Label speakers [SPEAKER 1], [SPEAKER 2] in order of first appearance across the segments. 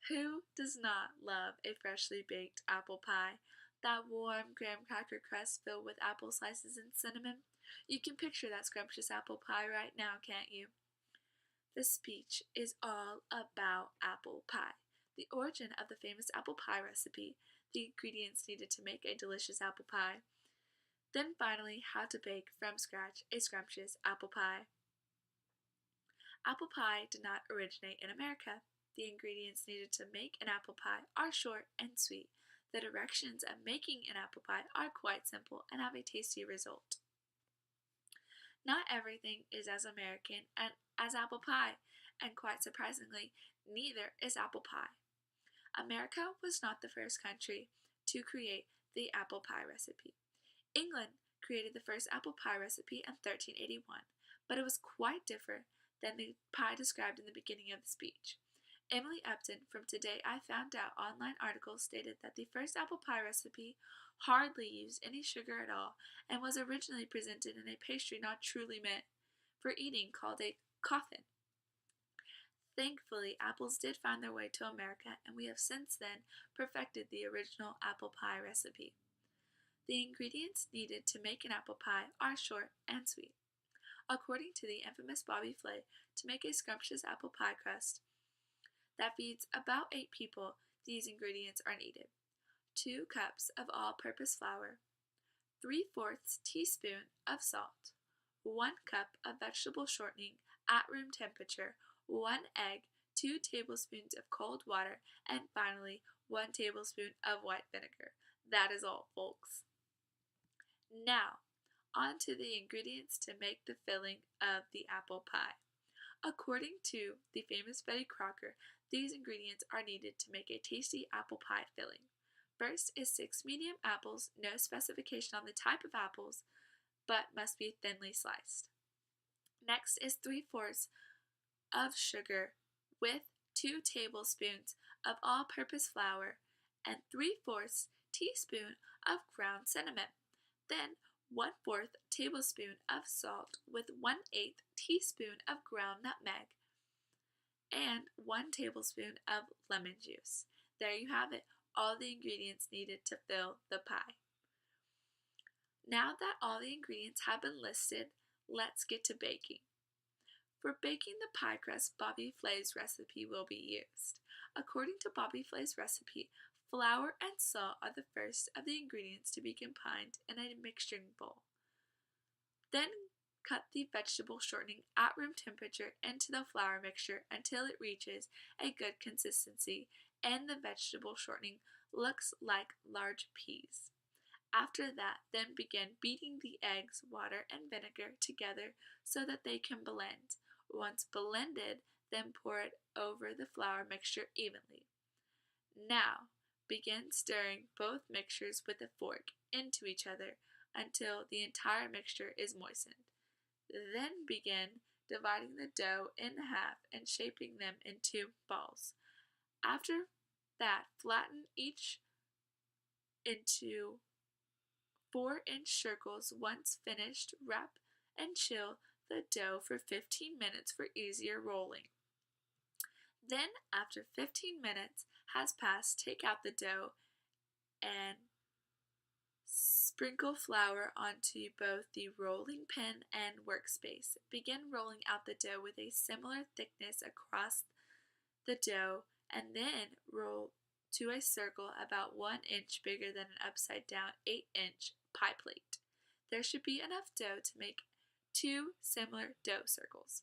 [SPEAKER 1] Who does not love a freshly baked apple pie? That warm graham cracker crust filled with apple slices and cinnamon? You can picture that scrumptious apple pie right now, can't you? The speech is all about apple pie, the origin of the famous apple pie recipe, the ingredients needed to make a delicious apple pie, then finally how to bake from scratch a scrumptious apple pie. Apple pie did not originate in America. The ingredients needed to make an apple pie are short and sweet. The directions of making an apple pie are quite simple and have a tasty result. Not everything is as American as apple pie, and quite surprisingly, neither is apple pie. America was not the first country to create the apple pie recipe. England created the first apple pie recipe in 1381, but it was quite different than the pie described in the beginning of the speech. Emily Upton from Today I Found Out online article stated that the first apple pie recipe hardly used any sugar at all and was originally presented in a pastry not truly meant for eating called a coffin. Thankfully, apples did find their way to America, and we have since then perfected the original apple pie recipe. The ingredients needed to make an apple pie are short and sweet. According to the infamous Bobby Flay, to make a scrumptious apple pie crust that feeds about 8 people, these ingredients are needed: 2 cups of all-purpose flour, 3/4 teaspoon of salt, 1 cup of vegetable shortening at room temperature, 1 egg, 2 tablespoons of cold water, and finally 1 tablespoon of white vinegar. That is all, folks. Now, on to the ingredients to make the filling of the apple pie. According to the famous Betty Crocker, these ingredients are needed to make a tasty apple pie filling. First is 6 medium apples, no specification on the type of apples, but must be thinly sliced. Next is 3/4 of sugar with 2 tablespoons of all-purpose flour and 3/4 teaspoon of ground cinnamon. Then 1/4 tablespoon of salt with 1/8 teaspoon of ground nutmeg and 1 tablespoon of lemon juice. There you have it, all the ingredients needed to fill the pie. Now that all the ingredients have been listed, let's get to baking. For baking the pie crust, Bobby Flay's recipe will be used. According to Bobby Flay's recipe, flour and salt are the first of the ingredients to be combined in a mixing bowl. Then cut the vegetable shortening at room temperature into the flour mixture until it reaches a good consistency and the vegetable shortening looks like large peas. After that, then begin beating the eggs, water, and vinegar together so that they can blend. Once blended, then pour it over the flour mixture evenly. Now, begin stirring both mixtures with a fork into each other until the entire mixture is moistened. Then begin dividing the dough in half and shaping them into balls. After that, flatten each into 4-inch circles. Once finished, wrap and chill the dough for 15 minutes for easier rolling. Then, after 15 minutes has passed, take out the dough and sprinkle flour onto both the rolling pin and workspace. Begin rolling out the dough with a similar thickness across the dough and then roll to a circle about 1 inch bigger than an upside down 8-inch pie plate. There should be enough dough to make 2 similar dough circles.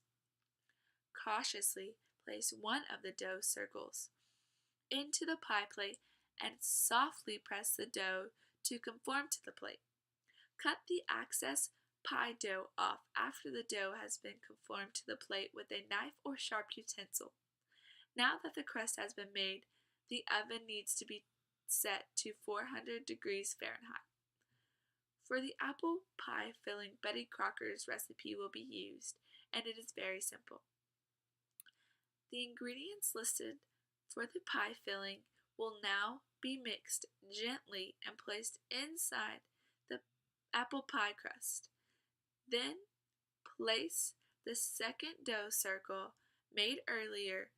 [SPEAKER 1] Cautiously place one of the dough circles into the pie plate and softly press the dough to conform to the plate. Cut the excess pie dough off after the dough has been conformed to the plate with a knife or sharp utensil. Now that the crust has been made, the oven needs to be set to 400 degrees Fahrenheit. For the apple pie filling, Betty Crocker's recipe will be used, and it is very simple. The ingredients listed for the pie filling will now be mixed gently and placed inside the apple pie crust. Then place the second dough circle made earlier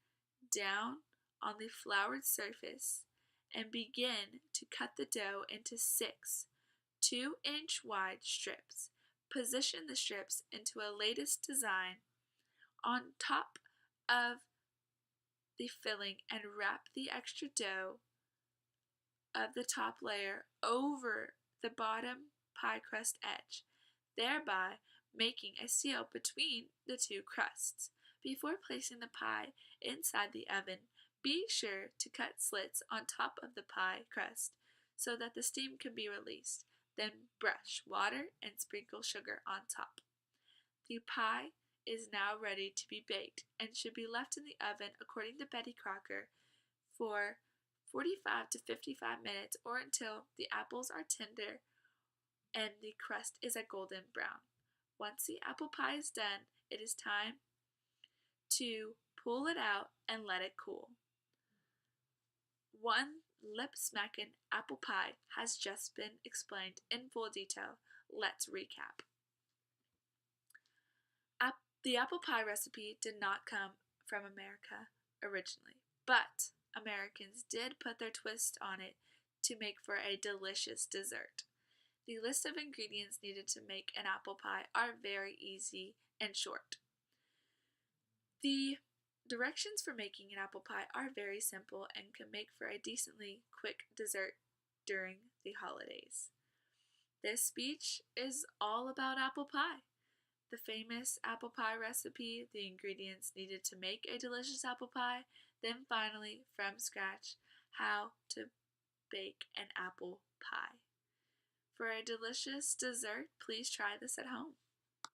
[SPEAKER 1] down on the floured surface and begin to cut the dough into 6 2-inch wide strips. Position the strips into a lattice design on top of the filling and wrap the extra dough of the top layer over the bottom pie crust edge, thereby making a seal between the two crusts. Before placing the pie inside the oven, be sure to cut slits on top of the pie crust so that the steam can be released. Then brush water and sprinkle sugar on top. The pie is now ready to be baked and should be left in the oven, according to Betty Crocker, for 45 to 55 minutes or until the apples are tender and the crust is a golden brown. Once the apple pie is done, it is time to pull it out and let it cool. One lip-smacking apple pie has just been explained in full detail. Let's recap. The apple pie recipe did not come from America originally, but Americans did put their twist on it to make for a delicious dessert. The list of ingredients needed to make an apple pie are very easy and short. The directions for making an apple pie are very simple and can make for a decently quick dessert during the holidays. This speech is all about apple pie. The famous apple pie recipe, the ingredients needed to make a delicious apple pie, then finally, from scratch, how to bake an apple pie. For a delicious dessert, please try this at home.